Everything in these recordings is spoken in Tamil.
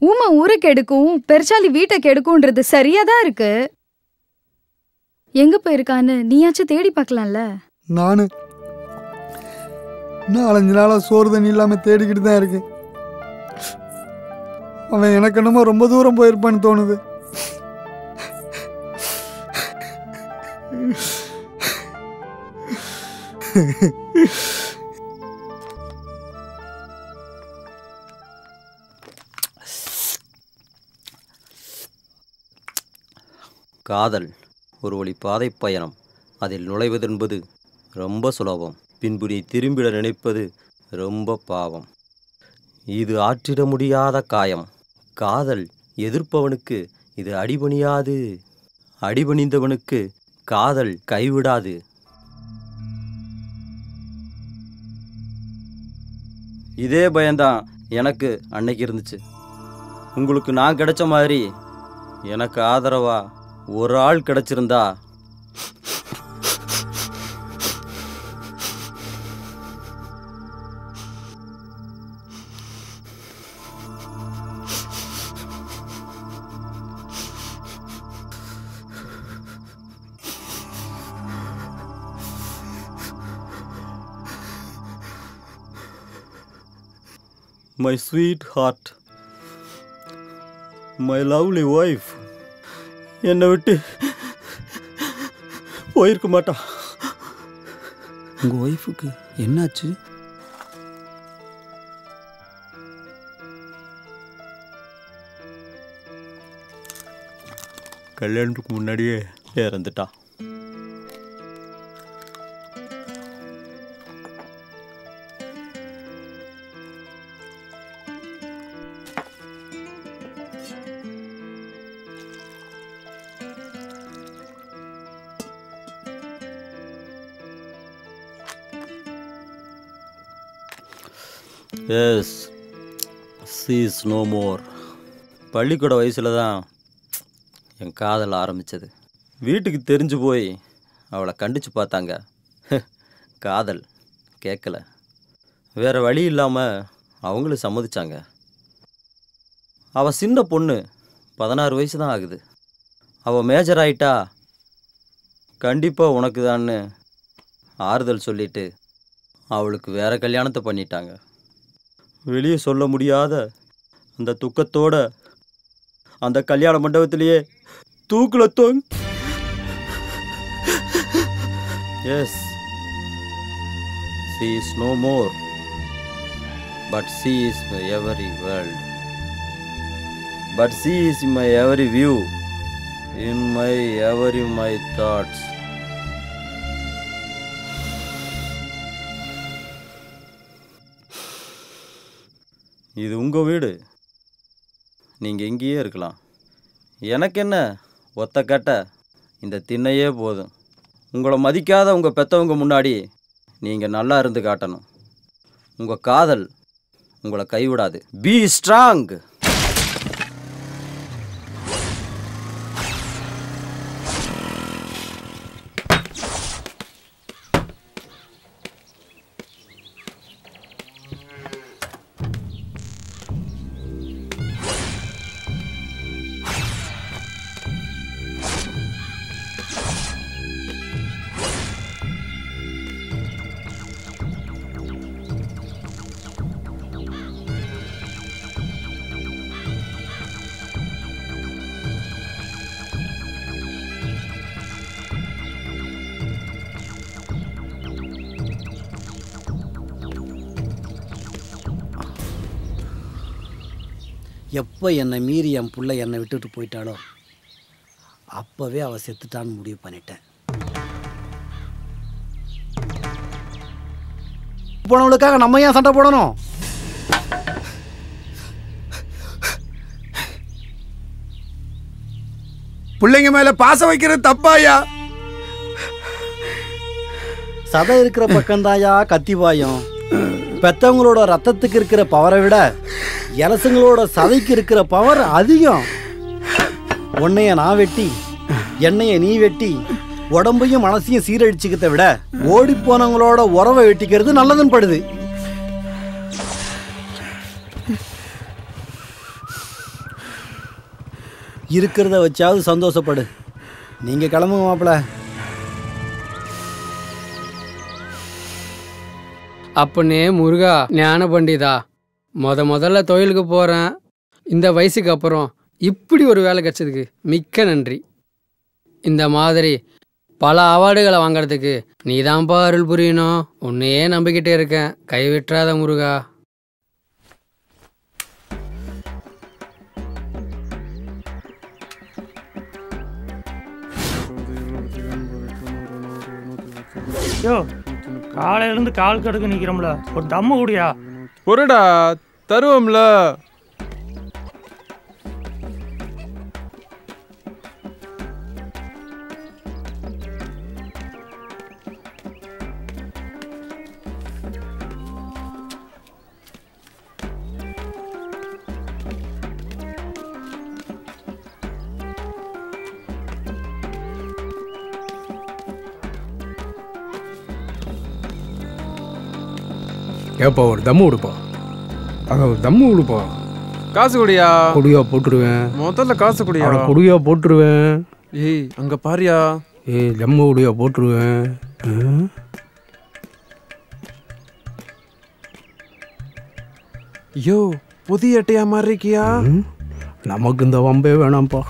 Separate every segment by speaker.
Speaker 1: ஊமை ஊரை கெடுக்கும், பெருச்சாலி வீட்டை கெடுக்கும்ன்றது சரியாதான் இருக்கு. எங்க போயிருக்கான்னு நீயாச்சும் தேடி பார்க்கலாம்ல.
Speaker 2: நானு 4-5 நாளா சோறு தண்ணி இல்லாம தேடிக்கிட்டு தான் இருக்கேன். அவன் எனக்கு என்னமோ ரொம்ப தூரம் போயிருப்பான்னு தோணுது.
Speaker 3: காதல் ஒரு வழி பாதை பயணம். அதில் நுழைவதென்பது ரொம்ப சுலபம். பின்பு நீ திரும்பிட நினைப்பது ரொம்ப பாவம். இது ஆற்றிட முடியாத காயம். காதல் எதிர்ப்பவனுக்கு இது அடிபணியாது. அடிபணிந்தவனுக்கு காதல் கைவிடாது. இதே பயம்தான் எனக்கு அன்னைக்கு இருந்துச்சு. உங்களுக்கு நான் கிடைச்ச மாதிரி எனக்கு ஆதரவா ஒரு ஆள் கிடைச்சிருந்தா My sweetheart, my lovely wife என்னை விட்டு போயிருக்க மாட்டான்.
Speaker 4: உங்கள் ஒய்ஃபுக்கு என்னாச்சு?
Speaker 3: கல்யாணத்துக்கு முன்னாடியே இறந்துட்டான். Yes, she is no more. பள்ளிக்கூட வயசில் தான் என் காதல் ஆரம்பித்தது. வீட்டுக்கு தெரிஞ்சு போய் அவளை கண்டித்து பார்த்தாங்க. காதல் கேட்கல. வேறு வழி இல்லாமல் அவங்களும் சம்மதிச்சாங்க. அவள் சின்ன பொண்ணு, 16 வயசு தான் ஆகுது. அவள் மேஜர் ஆயிட்டா கண்டிப்பாக உனக்கு தான்னு ஆறுதல் சொல்லிட்டு அவளுக்கு வேறு கல்யாணத்தை பண்ணிட்டாங்க. வெளியே சொல்ல முடியாத அந்த துக்கத்தோட அந்த கல்யாண மண்டபத்திலேயே தூக்குல தோங். Yes, she is no more, but she is my every world. But she is my every view, in my every my thoughts. இது உங்கள் வீடு. நீங்கள் எங்கேயே இருக்கலாம். எனக்கு என்ன, ஒத்த கட்ட இந்த திண்ணையே போதும். உங்களை மதிக்காத உங்கள் பெற்றவங்க முன்னாடி நீங்கள் நல்லா இருந்து காட்டணும். உங்கள் காதல் உங்களை கைவிடாது. Be strong.
Speaker 4: எப்போ என்னை மீறி என் பிள்ளை என்னை விட்டுட்டு போயிட்டாலோ அப்போவே அவள் செத்துட்டான்னு முடிவு பண்ணிட்டேன். போனவளுக்காக நம்ம ஏன் சண்டை போடணும்?
Speaker 2: பிள்ளைங்க மேல பாசம் வைக்கிறது தப்பாயா?
Speaker 4: சதை இருக்கிற பக்கம்தாயா கத்திவாயம். பெத்தவங்களோட ரத்தத்துக்கு இருக்கிற பவரை விட இலசுங்களோட சதைக்கு இருக்கிற பவர் அதிகம். உன்னைய நான் வெட்டி என்னைய நீ வெட்டி உடம்பையும் மனசையும் சீரழிச்சுக்கிறத விட ஓடி போனவங்களோட உறவை வெட்டிக்கிறது நல்லதுன்னு படுது. இருக்கிறத வச்சாவது சந்தோஷப்படு. நீங்கள் கிளம்புங்க மாப்பிள்ள.
Speaker 5: அப்பனே முருகா ஞான பண்டிதா, முதல்ல தொழிலுக்கு போகிறேன். இந்த வயசுக்கு அப்புறம் இப்படி ஒரு வேலை கிடைச்சதுக்கு மிக்க நன்றி. இந்த மாதிரி பல அவார்டுகளை வாங்கிறதுக்கு நீ தான்ப்பா அருள் புரியணும். உன்னையே நம்பிக்கிட்டே இருக்கேன், கைவிட்டுறாத முருகா.
Speaker 6: யோ, காலையிலேருந்து கால் கடுக்கு நிற்கிறோம்ல, ஒரு தம்மு கூடியா?
Speaker 7: பொருடா தருவோம்ல.
Speaker 8: ஏப்பா ஒரு தம்மு கொடுப்பா. அங்கே ஒரு தம்மு கொடுப்பா.
Speaker 7: காசு குடியா?
Speaker 8: கொடியா போட்டுருவேன்.
Speaker 7: முதல்ல காசு குடியா?
Speaker 8: கொடியா போட்டுருவேன்.
Speaker 7: ஏய் அங்க பாரியா.
Speaker 8: ஏய் தம்மு கொடியா போட்டுருவேன்.
Speaker 7: ஐயோ புதிய அட்டையா மாதிரி இருக்கியா?
Speaker 8: நமக்கு இந்த வம்பே வேணாம்ப்பா.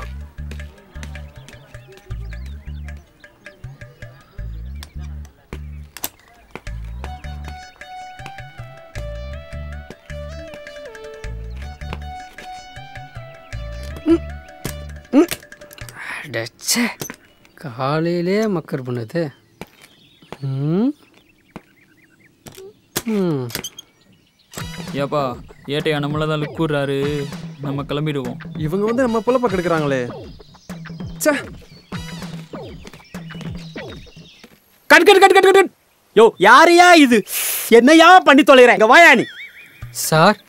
Speaker 5: காலையிலே மக்கர் பண்ணுது.
Speaker 9: ஏப்பா ஏட்டையா நம்மள தான் லுக்குறாரு, நம்ம கிளம்பிடுவோம்.
Speaker 7: இவங்க வந்து நம்ம புலப்ப கெடுக்கிறாங்களே.
Speaker 10: கட். யோ யாரையா இது? என்னையா பண்ணி தொலைகிறேன்? இங்க வாயா நீ.
Speaker 5: சார்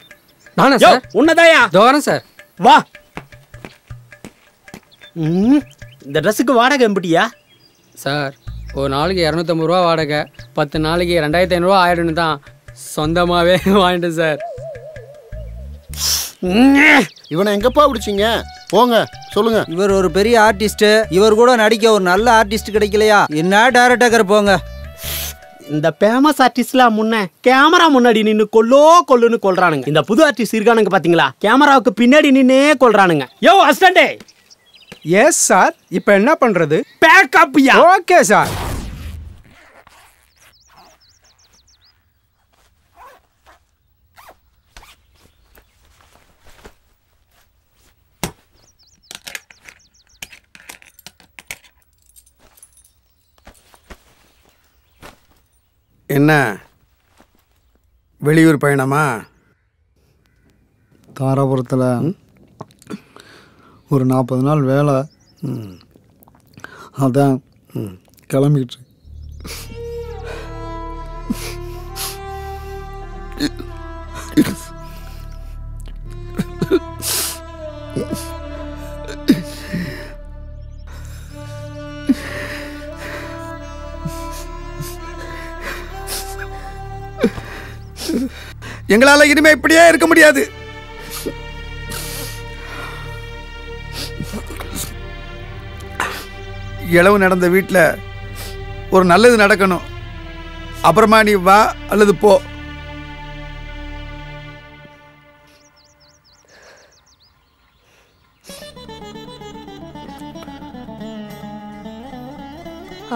Speaker 5: நானா சார்?
Speaker 10: உன்னதாயா?
Speaker 5: தோறேன் சார்.
Speaker 10: வா. இந்த ட்ரெஸ்ஸுக்கு வாடகை எம்பிட்டியா?
Speaker 5: சார் ஒரு நாளைக்கு 250 ரூபா வாடகை, 10 நாளைக்கு 2500 ஆயிடும்னு தான் சொந்தமாகவே வாங்கிட்டேன் சார்.
Speaker 11: இவனை எங்கப்பா பிடிச்சிங்க? போங்க சொல்லுங்க.
Speaker 12: இவர் ஒரு பெரிய ஆர்டிஸ்ட், இவர் கூட நடிக்க ஒரு நல்ல ஆர்டிஸ்ட் கிடைக்கலையா? என்ன டைரக்டர் போங்க.
Speaker 10: இந்த ஃபேமஸ் ஆர்டிஸ்ட்லாம் முன்ன கேமரா முன்னாடி நின்று கொல்லுன்னு கொல்றானுங்க. இந்த புது ஆர்டிஸ்ட் இருக்கானுங்க பாத்தீங்களா, கேமராவுக்கு பின்னாடி நின்னே கொல்றானுங்க. யோ அசிஸ்டன்டே.
Speaker 8: Yes sir. இப்போ என்ன பண்றது?
Speaker 10: பேக்கப்.
Speaker 8: Okay sir.
Speaker 2: என்ன வெளியூர் பயணமா? தாராபுரத்தில் ஒரு 40 நாள் வேலை. அதான் கிளம்பிக்கிட்டு. எங்களால இனிமே இப்படியே இருக்க முடியாது. இளவு நடந்த வீட்டில் ஒரு நல்லது நடக்கணும். அப்புறமா நீ வா அல்லது போ.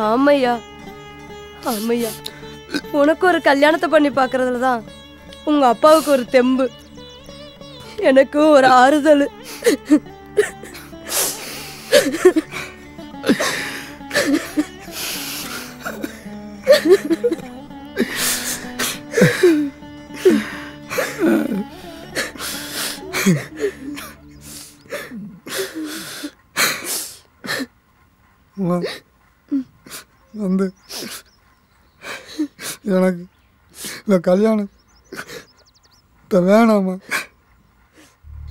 Speaker 13: ஆமையா உனக்கு ஒரு கல்யாணத்தை பண்ணி பார்க்கறதுல தான் உங்க அப்பாவுக்கு ஒரு தெம்பு, எனக்கு ஒரு ஆறுதல்.
Speaker 2: வந்து எனக்கு இந்த கல்யாணம் வேணாமா?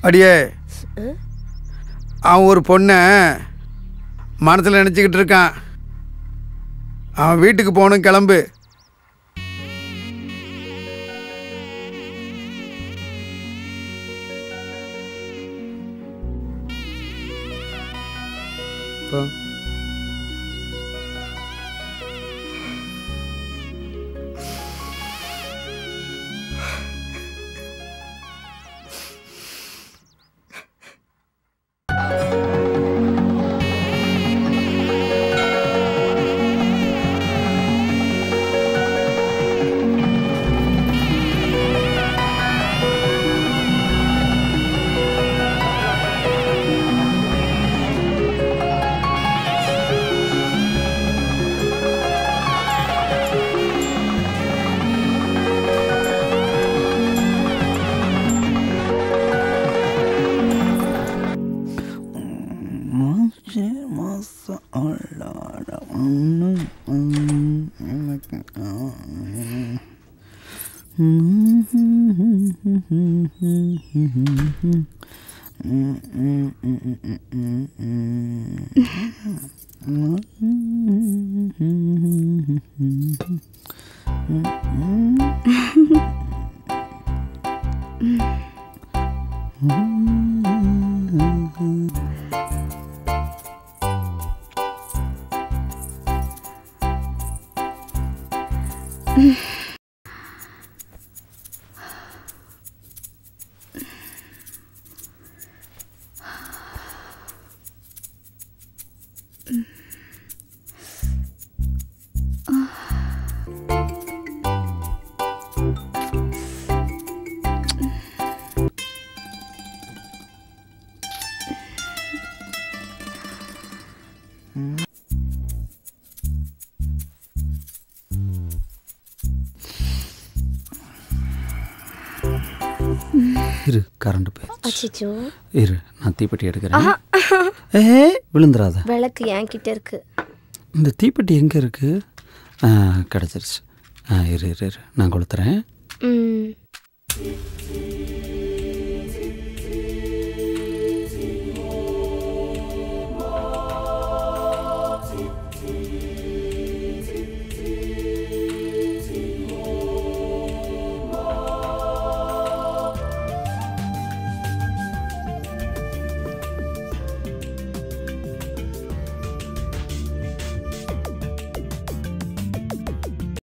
Speaker 2: அடியே, அவன் ஒரு பொண்ணை மனசில் நினச்சிக்கிட்டு இருக்கான். அவன் வீட்டுக்கு போகணும், கிளம்பு.
Speaker 5: இப்போ
Speaker 4: இரு கரண்ட் போயிடுச்சு.
Speaker 14: அச்சச்சோ.
Speaker 4: இரு நான் தீப்பெட்டி எடுக்கிறேன். விழுந்துடாத.
Speaker 14: விளக்கு என்கிட்ட இருக்கு.
Speaker 4: இந்த தீப்பெட்டி எங்கே இருக்கு? கிடச்சிருச்சு. இரு இரு இரு நான் கொளுத்துறேன்.